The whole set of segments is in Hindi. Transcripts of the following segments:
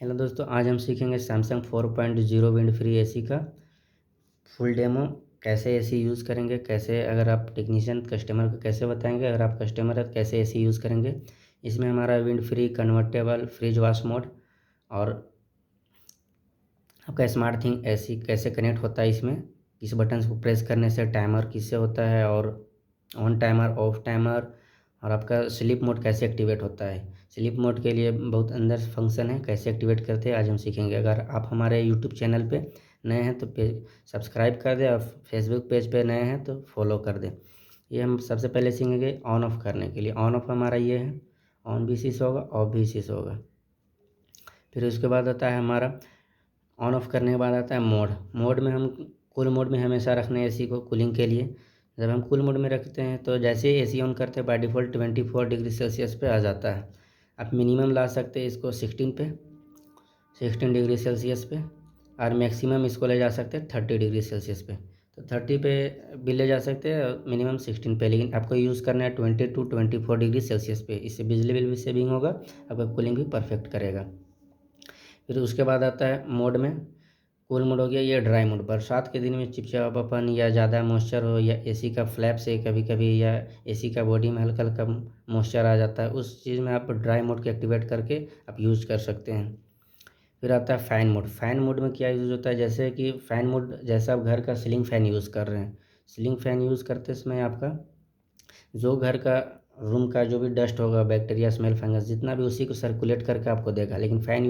हेलो दोस्तों, आज हम सीखेंगे सैमसंग 4.0 विंड फ्री एसी का फुल डेमो। कैसे एसी यूज़ करेंगे, कैसे अगर आप टेक्नीशियन कस्टमर को कैसे बताएंगे, अगर आप कस्टमर है तो कैसे एसी यूज़ करेंगे। इसमें हमारा wind free convertible fridge wash mode और आपका स्मार्ट थिंग एसी कैसे कनेक्ट होता है। इसमें किस बटन को प्रेस करने से टाइमर किससे होता है और ऑन टाइमर ऑफ टाइमर, और आपका स्लीप मोड कैसे एक्टिवेट होता है। स्लीप मोड के लिए बहुत अंदर फंक्शन है, कैसे एक्टिवेट करते हैं आज हम सीखेंगे। अगर आप हमारे यूट्यूब चैनल पे नए हैं तो पेज सब्सक्राइब कर दें और फेसबुक पेज पे नए हैं तो फॉलो कर दें। ये हम सबसे पहले सीखेंगे ऑन ऑफ करने के लिए। ऑन ऑफ हमारा ये है, ऑन भी इसी से होगा, ऑफ भी इसी से होगा। फिर उसके बाद आता है हमारा ऑन ऑफ करने के बाद आता है मोड। मोड में हम कूल मोड में हमेशा रखने हैं एसी को कूलिंग के लिए। जब हम कूल मोड में रखते हैं तो जैसे ही एसी ऑन करते हैं बाय डिफ़ॉल्ट 24 डिग्री सेल्सियस पे आ जाता है। आप मिनिमम ला सकते हैं इसको 16 डिग्री सेल्सियस पे, और मैक्सिमम इसको ले जा सकते हैं 30 डिग्री सेल्सियस पे। तो 30 पे भी ले जा सकते हैं, मिनिमम 16 पे, लेकिन आपको यूज़ करना है 20 to 24 डिग्री सेल्सियस पे। इससे बिजली बिल भी सेविंग होगा, आपका कूलिंग भी परफेक्ट करेगा। फिर उसके बाद आता है मोड में कूल मोड हो गया। ये ड्राई मोड, बरसात के दिन में चिपचिपापन या ज़्यादा मॉइस्चर हो, या एसी का फ्लैप से कभी कभी, या एसी का बॉडी में हल्का हल्का मॉइस्चर आ जाता है, उस चीज़ में आप ड्राई मोड को एक्टिवेट करके आप यूज़ कर सकते हैं। फिर आता है फ़ैन मोड। फ़ैन मोड में क्या यूज़ होता है, जैसे कि फ़ैन मोड जैसे आप घर का सीलिंग फ़ैन यूज़ कर रहे हैं। सीलिंग फ़ैन यूज़ करते समय आपका जो घर का रूम का जो भी डस्ट होगा, बैक्टीरिया स्मेल फंगस जितना भी, उसी को सर्कुलेट करके आपको देगा। लेकिन फ़ैन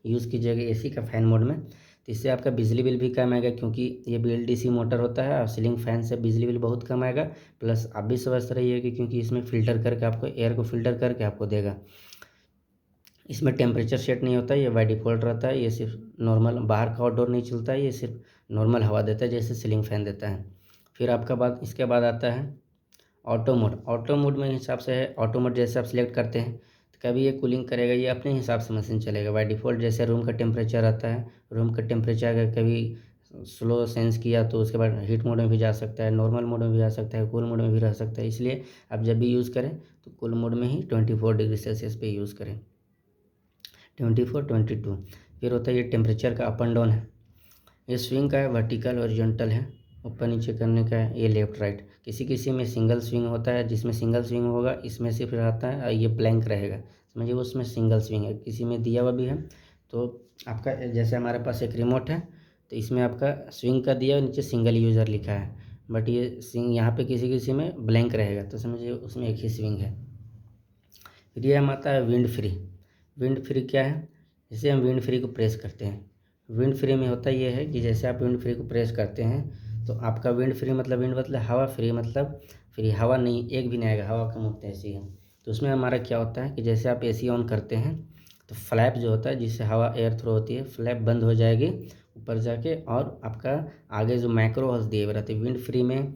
यूज़ कीजिएगा एसी का फ़ैन मोड में, तो इससे आपका बिजली बिल भी कम आएगा, क्योंकि ये BLDC मोटर होता है और सीलिंग फ़ैन से बिजली बिल बहुत कम आएगा। प्लस आप भी स्वस्थ रहिएगा, क्योंकि इसमें फ़िल्टर करके आपको एयर को फ़िल्टर करके आपको देगा। इसमें टेम्परेचर सेट नहीं होता है, ये बाय डिफ़ॉल्ट रहता है। ये सिर्फ नॉर्मल बाहर का आउटडोर नहीं चलता है, ये सिर्फ नॉर्मल हवा देता है जैसे सीलिंग फ़ैन देता है। फिर आपका बाद इसके बाद आता है ऑटो मोड। ऑटो मोड में हिसाब से है, ऑटो मोड जैसे आप सिलेक्ट करते हैं तो कभी ये कूलिंग करेगा, ये अपने हिसाब से मशीन चलेगा। बाय डिफ़ॉल्ट जैसे रूम का टेम्परेचर आता है, रूम का टेम्परेचर अगर कभी स्लो सेंस किया तो उसके बाद हीट मोड में भी जा सकता है, नॉर्मल मोड में भी जा सकता है, कूल मोड में भी रह सकता है। इसलिए आप जब भी यूज़ करें तो कूल मोड में ही 24 डिग्री सेल्सियस पे यूज़ करें, 24 22। फिर होता है ये टेम्परेचर का अप एंड डाउन है। ये स्विंग का है, वर्टिकल हॉरिजॉन्टल है, ऊपर नीचे करने का है। ये लेफ़्ट राइट, किसी किसी में सिंगल स्विंग होता है, जिसमें सिंगल स्विंग होगा इसमें सिर्फ रहता है, और ये ब्लैंक रहेगा, समझिए उसमें सिंगल स्विंग है। किसी में दिया हुआ भी है, तो आपका जैसे हमारे पास एक रिमोट है तो इसमें आपका स्विंग का दिया, नीचे सिंगल यूज़र लिखा है, बट ये स्विंग यहाँ पे किसी किसी में ब्लैंक रहेगा, तो समझिए उसमें एक ही स्विंग है। फिर ये हम आता है विंड फ्री। विंड फ्री क्या है, जैसे हम विंड फ्री को प्रेस करते हैं, विंड फ्री में होता ये है कि जैसे आप विंड फ्री को प्रेस करते हैं तो आपका विंड फ्री मतलब विंड मतलब हवा, फ्री मतलब फ्री, हवा नहीं एक भी नहीं आएगा, हवा कम होता है ऐसी है। तो उसमें हमारा क्या होता है कि जैसे आप एसी ऑन करते हैं तो फ्लैप जो होता है जिससे हवा एयर थ्रो होती है, फ्लैप बंद हो जाएगी ऊपर जाके, और आपका आगे जो माइक्रो होल्स दिए हुए रहते हैं विंड फ्री में।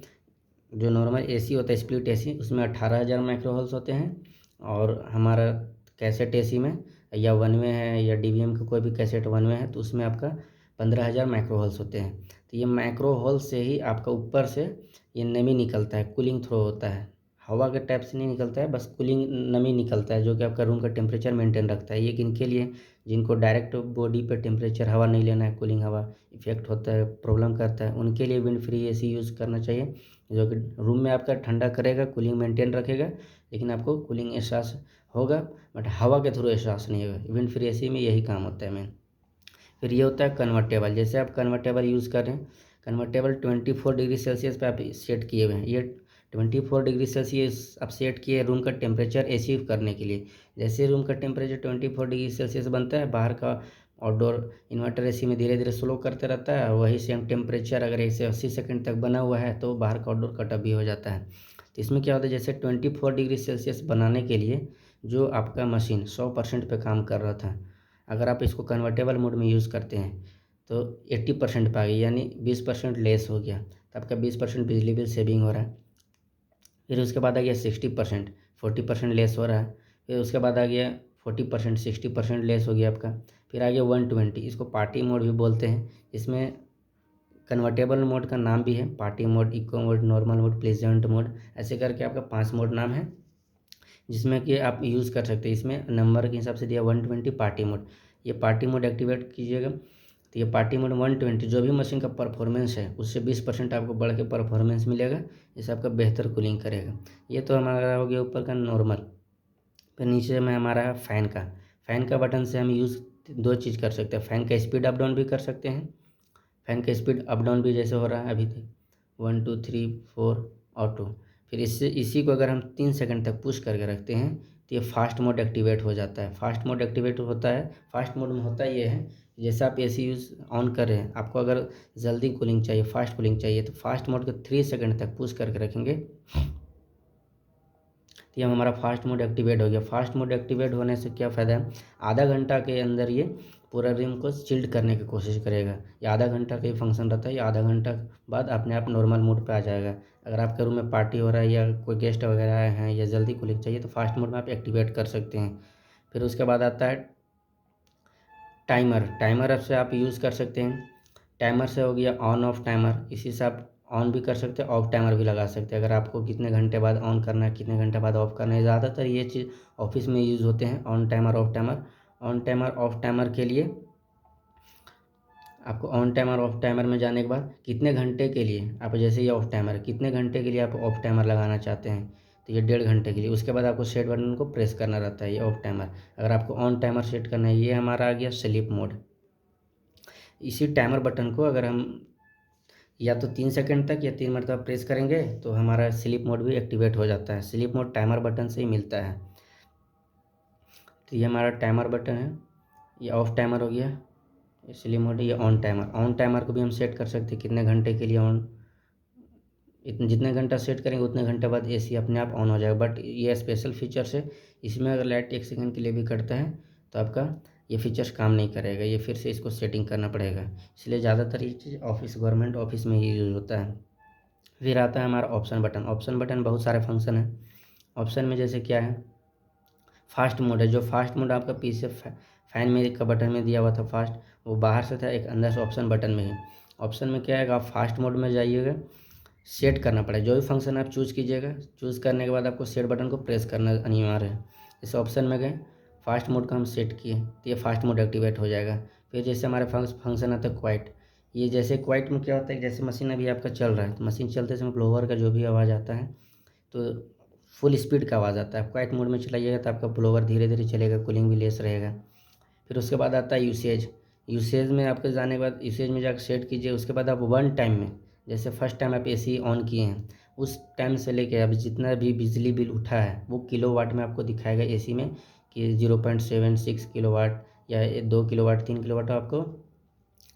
जो नॉर्मल एसी होता है स्प्लिट एसी, उसमें 18,000 माइक्रो होल्स होते हैं, और हमारा कैसेट एसी में या वन वे है या DVM का कोई भी कैसेट वन वे है तो उसमें आपका 15,000 माइक्रो होल्स होते हैं। तो ये माइक्रो होल्स से ही आपका ऊपर से ये नमी निकलता है, कूलिंग थ्रो होता है, हवा के टाइप से नहीं निकलता है, बस कूलिंग नमी निकलता है जो कि आपका रूम का टेम्परेचर मेंटेन रखता है। ये किनके लिए, जिनको डायरेक्ट बॉडी पे टेम्परेचर हवा नहीं लेना है, कूलिंग हवा इफेक्ट होता है, प्रॉब्लम करता है, उनके लिए विंड फ्री एसी यूज़ करना चाहिए, जो कि रूम में आपका ठंडा करेगा, कूलिंग मेंटेन रखेगा, लेकिन आपको कूलिंग एहसास होगा, बट हवा के थ्रू एहसास नहीं होगा। विंड फ्री एसी में यही काम होता है मेन। फिर ये होता है कन्वर्टेबल। जैसे आप कन्वर्टेबल यूज़ कर रहे हैं, कन्वर्टेबल 24 डिग्री सेल्सियस पे आप सेट किए हुए हैं। ये 24 डिग्री सेल्सियस आप सेट किए रूम का टेम्परेचर अचीव करने के लिए। जैसे रूम का टेम्परेचर 24 डिग्री सेल्सियस बनता है, बाहर का आउटडोर इन्वर्टर एसी में धीरे धीरे स्लो करते रहता है, वही सेम टेम्परेचर अगर 180 सेकंड तक बना हुआ है तो बाहर का आउटडोर कट ऑफ भी हो जाता है। तो इसमें क्या होता है, जैसे 24 डिग्री सेल्सियस बनाने के लिए जो आपका मशीन 100% पे काम कर रहा था, अगर आप इसको कन्वर्टेबल मोड में यूज़ करते हैं तो 80% पे आ गई, यानी 20% लेस हो गया, तो आपका 20% बिजली बिल सेविंग हो रहा है। फिर उसके बाद आ गया 60%, 40% लेस हो रहा है। फिर उसके बाद आ गया 40%, 60% लेस हो गया आपका। फिर आ गया 120, इसको पार्टी मोड भी बोलते हैं। इसमें कन्वर्टेबल मोड का नाम भी है, party mode, eco mode, normal mode, pleasant mode, ऐसे करके आपका 5 मोड नाम है जिसमें कि आप यूज़ कर सकते हैं। इसमें नंबर के हिसाब से दिया 120 पार्टी मोड। ये पार्टी मोड एक्टिवेट कीजिएगा तो ये पार्टी मोड 120 जो भी मशीन का परफॉर्मेंस है उससे 20% आपको बढ़ के परफॉर्मेंस मिलेगा। इससे आपका बेहतर कूलिंग करेगा। ये तो हमारा हो गया ऊपर का नॉर्मल। फिर नीचे में हमारा है फ़ैन का। फ़ैन का बटन से हम यूज़ दो चीज़ कर सकते हैं। फ़ैन का स्पीड अप डाउन भी कर सकते हैं। फ़ैन का स्पीड अप डाउन भी जैसे हो रहा है अभी तक 1 2 3 4 ऑटो। फिर इससे इसी को अगर हम 3 सेकंड तक पुश करके रखते हैं तो ये फास्ट मोड एक्टिवेट हो जाता है। फास्ट मोड एक्टिवेट होता है, फास्ट मोड में होता ये है जैसे आप एसी यूज़ ऑन कर रहे हैं, आपको अगर जल्दी कूलिंग चाहिए, फास्ट कूलिंग चाहिए तो फास्ट मोड को 3 सेकंड तक पुश करके रखेंगे तो ये हमारा फास्ट मोड एक्टिवेट हो गया। फास्ट मोड एक्टिवेट होने से क्या फ़ायदा है, आधा घंटा के अंदर ये पूरा रूम को चिल्ड करने की कोशिश करेगा। ये आधा घंटा का ही फंक्शन रहता है। ये आधा घंटा बाद अपने आप नॉर्मल मोड पे आ जाएगा। अगर आपके रूम में पार्टी हो रहा है या कोई गेस्ट वगैरह आए हैं या जल्दी कूलिंग चाहिए तो फास्ट मोड में आप एक्टिवेट कर सकते हैं। फिर उसके बाद आता है टाइमर। टाइमर से आप यूज़ कर सकते हैं। टाइमर से हो गया ऑन ऑफ टाइमर। इसी से आप ऑन भी कर सकते हैं, ऑफ टाइमर भी लगा सकते हैं। अगर आपको कितने घंटे बाद ऑन करना है, कितने घंटे बाद ऑफ करना है, ज़्यादातर ये चीज़ ऑफिस में यूज़ होते हैं, on timer off timer. On timer off timer के लिए आपको ऑन टाइमर ऑफ टाइमर में जाने के बाद कितने घंटे के लिए आप, जैसे ये ऑफ टाइमर कितने घंटे के लिए आप ऑफ टाइमर लगाना चाहते हैं तो ये 1.5 घंटे के लिए। उसके बाद आपको सेट बटन को प्रेस करना रहता है, ये ऑफ टाइमर। अगर आपको ऑन टाइमर सेट करना है, ये हमारा आ गया स्लीप मोड। इसी टाइमर बटन को अगर हम या तो 3 सेकंड तक या 3 मरतबा प्रेस करेंगे तो हमारा स्लीप मोड भी एक्टिवेट हो जाता है। स्लीप मोड टाइमर बटन से ही मिलता है। तो ये हमारा टाइमर बटन है, ये ऑफ टाइमर हो गया। ये स्लीप मोड, ये ऑन टाइमर। ऑन टाइमर को भी हम सेट कर सकते हैं कितने घंटे के लिए ऑन, इतने जितने घंटा सेट करेंगे उतने घंटे बाद एसी अपने आप ऑन हो जाएगा। बट ये स्पेशल फीचर्स है, इसमें अगर लाइट 1 सेकंड के लिए भी कटता है तो आपका ये फीचर्स काम नहीं करेगा, ये फिर से इसको सेटिंग करना पड़ेगा। इसलिए ज़्यादातर ये चीज़ ऑफिस, गवर्नमेंट ऑफिस में ही यूज़ होता है। फिर आता है हमारा ऑप्शन बटन। ऑप्शन बटन बहुत सारे फंक्शन है। ऑप्शन में जैसे क्या है, फास्ट मोड है। जो फास्ट मोड आपका पीछे फैन में का बटन में दिया हुआ था फास्ट, वो बाहर से था, एक अंदर से ऑप्शन बटन में है। ऑप्शन में क्या है, आप फास्ट मोड में जाइएगा, सेट करना पड़ेगा। जो भी फंक्शन आप चूज़ कीजिएगा, चूज़ करने के बाद आपको सेट बटन को प्रेस करना अनिवार्य है। इस ऑप्शन में गए, फास्ट मोड का हम सेट किए तो ये फास्ट मोड एक्टिवेट हो जाएगा। फिर जैसे हमारे फंक्शन आता है क्वाइट। ये जैसे क्वाइट में क्या होता है, जैसे मशीन अभी आपका चल रहा है तो मशीन चलते समय ब्लोअर का जो भी आवाज़ आता है तो फुल स्पीड का आवाज़ आता है। क्वाइट मोड में चलाइएगा तो आपका ब्लोअर धीरे धीरे चलेगा, कूलिंग भी लेस रहेगा। फिर उसके बाद आता है यूसेज। यूसेज में आपके जाने के बाद यूसेज में जाकर सेट कीजिए। उसके बाद आप वन टाइम में, जैसे फर्स्ट टाइम आप एसी ऑन किए हैं उस टाइम से लेके अब जितना भी बिजली बिल उठा है वो किलोवाट में आपको दिखाएगा एसी में कि 0.76 किलोवाट या 2 किलोवाट 3 किलोवाट आपको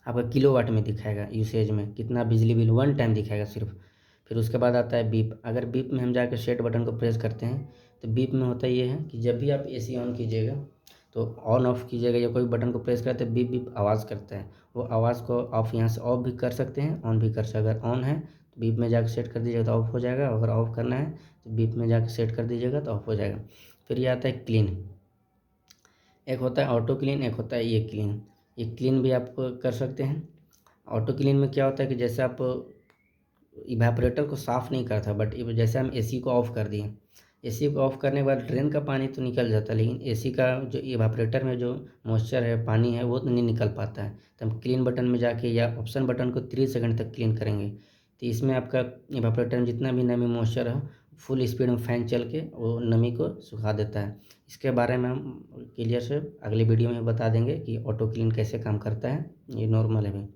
आपका किलोवाट में दिखाएगा। यूसेज में कितना बिजली बिल वन टाइम दिखाएगा सिर्फ। फिर उसके बाद आता है बीप। अगर बीप में हम जाकर सेट बटन को प्रेस करते हैं तो बीप में होता ये है कि जब भी आप एसी ऑन कीजिएगा तो ऑन ऑफ कीजिएगा या कोई बटन को प्रेस करते बीप बीप आवाज़ करता है। वो आवाज़ को आप यहाँ से ऑफ भी कर सकते हैं, ऑन भी कर सकते हैं। अगर ऑन है तो बीप में जाकर सेट कर दीजिएगा तो ऑफ हो जाएगा, अगर ऑफ करना है तो बीप में जाकर सेट कर दीजिएगा तो ऑफ हो जाएगा। फिर ये आता है क्लीन। एक होता है ऑटो क्लीन, एक होता है ये क्लीन। ये क्लीन भी आप कर सकते हैं। ऑटो क्लीन में क्या होता है कि जैसे आप इवेपोरेटर को साफ़ नहीं करता, बट जैसे हम एसी को ऑफ़ कर दिए, एसी को ऑफ़ करने के बाद ड्रेन का पानी तो निकल जाता है लेकिन एसी का जो इवेपोरेटर में जो मॉइस्चर है, पानी है, वो तो नहीं निकल पाता है। तो हम क्लीन बटन में जाके या ऑप्शन बटन को 3 सेकंड तक क्लीन करेंगे तो इसमें आपका इवेपोरेटर में जितना भी नमी मॉइस्चर है फुल स्पीड में फ़ैन चल के वो नमी को सुखा देता है। इसके बारे में हम क्लियर से अगले वीडियो में बता देंगे कि ऑटो क्लीन कैसे काम करता है। ये नॉर्मल है भाई।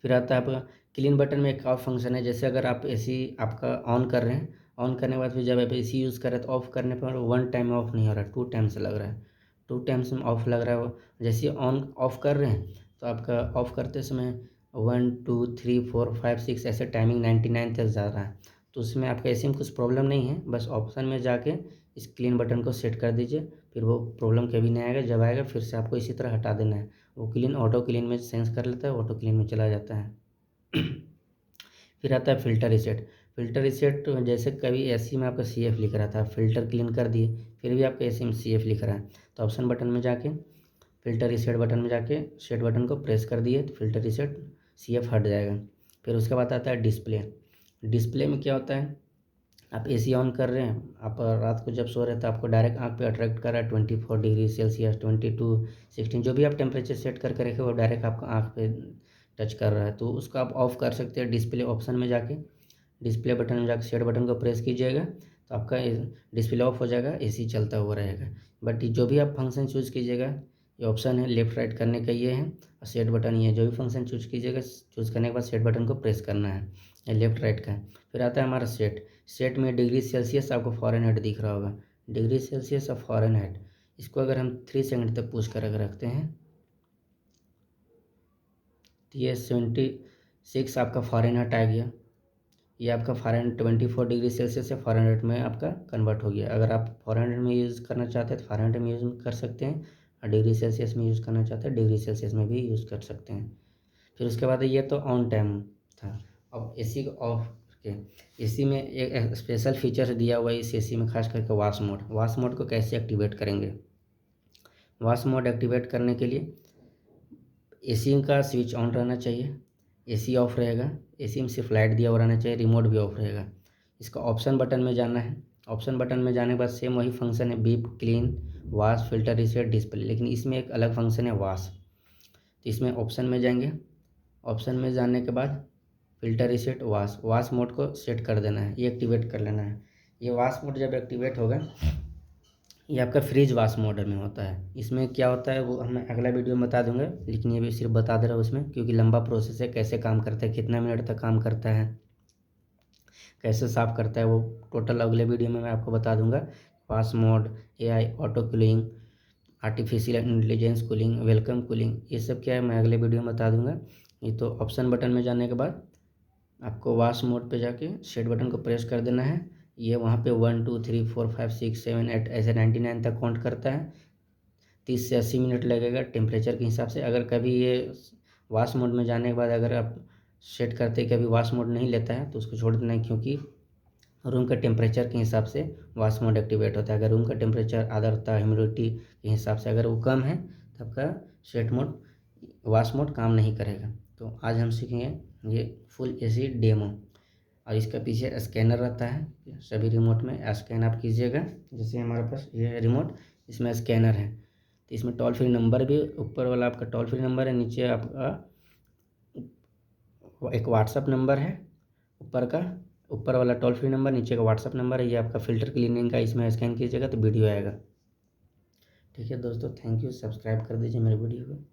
फिर आता है आपका क्लीन बटन में एक और फंक्शन है। जैसे अगर आप एसी आपका ऑन कर रहे हैं, ऑन करने के बाद फिर जब आप एसी यूज़ कर रहे हैं तो ऑफ़ करने पर वन टाइम ऑफ नहीं हो रहा है, टू टाइम से लग रहा है, टू टाइम्स में ऑफ लग रहा है। वो जैसे ऑन ऑफ कर रहे हैं तो आपका ऑफ करते समय 1 2 3 4 5 6 ऐसे टाइमिंग 99 तक जा रहा है। तो उसमें आपका एसी में कुछ प्रॉब्लम नहीं है, बस ऑप्शन में जाके इस क्लीन बटन को सेट कर दीजिए। फिर वो प्रॉब्लम कभी नहीं आएगा, जब आएगा फिर से आपको इसी तरह हटा देना है। वो क्लीन ऑटो क्लीन में सेंस कर लेता है, ऑटो क्लीन में चला जाता है। फिर आता है फ़िल्टर रीसेट। फ़िल्टर रीसेट जैसे कभी एसी में आपका सीएफ लिख रहा था, फ़िल्टर क्लीन कर दिए, फिर भी आपका एसी में सीएफ लिख रहा है तो ऑप्शन बटन में जाके फ़िल्टर रीसेट बटन में जाके सेट बटन को प्रेस कर दिए तो फ़िल्टर रीसेट सीएफ हट जाएगा। फिर उसके बाद आता है डिस्प्ले। डिस्प्ले में क्या होता है, आप एसी ऑन कर रहे हैं, आप रात को जब सो रहे हैं तो आपको डायरेक्ट आँख पे अट्रैक्ट कर रहा है 24 डिग्री सेल्सियस, 22, 16 जो भी आप टेम्परेचर सेट करके रखे वो डायरेक्ट आपको आँख पे टच कर रहा है। तो उसको आप ऑफ़ कर सकते हैं डिस्प्ले ऑप्शन में जाके, डिस्प्ले बटन में जाके सेट बटन को प्रेस कीजिएगा तो आपका डिस्प्ले ऑफ हो जाएगा, एसी चलता हुआ रहेगा। बट जो भी आप फंक्शन चूज़ कीजिएगा, ये ऑप्शन है लेफ़्ट राइट करने का ये है, और सेट बटन ये है। जो भी फंक्शन चूज़ कीजिएगा, चूज़ करने के बाद सेट बटन को प्रेस करना है, ये लेफ़्ट राइट का है। फिर आता है हमारा सेट में डिग्री सेल्सियस आपको फ़ारेनहाइट दिख रहा होगा, डिग्री सेल्सियस और फ़ारेनहाइट। इसको अगर हम 3 सेकंड तक पुश कर अगर रखते हैं तो ये 76 आपका फ़ारेनहाइट आ गया। ये आपका फ़ारेनहाइट 24 डिग्री सेल्सियस से फ़ारेनहाइट में आपका कन्वर्ट हो गया। अगर आप फ़ारेनहाइट में यूज़ करना चाहते हैं तो फ़ारेनहाइट में यूज़ कर सकते हैं, और डिग्री सेल्सियस में यूज़ करना चाहते हैं डिग्री सेल्सियस में भी यूज़ कर सकते हैं। फिर उसके बाद ये तो ऑन टाइम था। अब एसी को ऑफ करके, एसी में एक स्पेशल फीचर दिया हुआ है इस एसी में, खास करके वॉश मोड को कैसे एक्टिवेट करेंगे। वॉश मोड एक्टिवेट करने के लिए एसी का स्विच ऑन रहना चाहिए, एसी ऑफ रहेगा, एसी में सिर्फ लाइट दिया हुआ रहना चाहिए, रिमोट भी ऑफ रहेगा। इसका ऑप्शन बटन में जाना है, ऑप्शन बटन में जाने के बाद सेम वही फंक्शन है, beep, clean, wash, filter, reset, display, लेकिन इसमें एक अलग फंक्शन है वॉश। तो इसमें ऑप्शन में जाएंगे, ऑप्शन में जाने के बाद फिल्टर रीसेट, वॉश मोड को सेट कर देना है, ये एक्टिवेट कर लेना है। ये वॉश मोड जब एक्टिवेट होगा, ये आपका फ्रीज वॉश मोड में होता है। इसमें क्या होता है वो मैं अगला वीडियो में बता दूंगा, लेकिन ये भी सिर्फ बता दे रहा हूँ उसमें, क्योंकि लंबा प्रोसेस है, कैसे काम करता है, कितना मिनट तक काम करता है, कैसे साफ़ करता है, वो टोटल अगले वीडियो में मैं आपको बता दूंगा। Wash mode, AI auto cooling, artificial intelligence cooling, welcome cooling, ये सब क्या है मैं अगले वीडियो में बता दूंगा। ये तो ऑप्शन बटन में जाने के बाद आपको वॉश मोड पे जाके सेट बटन को प्रेस कर देना है। ये वहाँ पे 1 2 3 4 5 6 7 8 ऐसे 99 तक काउंट करता है। 30 से 80 मिनट लगेगा टेम्परेचर के हिसाब से। अगर कभी ये वॉश मोड में जाने के बाद अगर आप सेट करते कभी वॉश मोड नहीं लेता है तो उसको छोड़ देना है, क्योंकि रूम का टेम्परेचर के हिसाब से वॉश मोड एक्टिवेट होता है। अगर रूम का टेम्परेचर आर्द्रता, ह्यूमिडिटी के हिसाब से अगर वो कम है तो आपका सेट मोड, वॉश मोड काम नहीं करेगा। तो आज हम सीखेंगे ये फुल एसी डेमो, और इसका पीछे स्कैनर रहता है। सभी रिमोट में स्कैन आप कीजिएगा, जैसे हमारे पास ये है रिमोट, इसमें स्कैनर है। तो इसमें टोल फ्री नंबर भी, ऊपर वाला आपका टोल फ्री नंबर है, नीचे आपका एक व्हाट्सअप नंबर है, ऊपर वाला टोल फ्री नंबर, नीचे का व्हाट्सअप नंबर है। ये आपका फ़िल्टर क्लीनिंग का, इसमें स्कैन कीजिएगा तो वीडियो आएगा। ठीक है दोस्तों, थैंक यू, सब्सक्राइब कर दीजिए मेरे वीडियो को।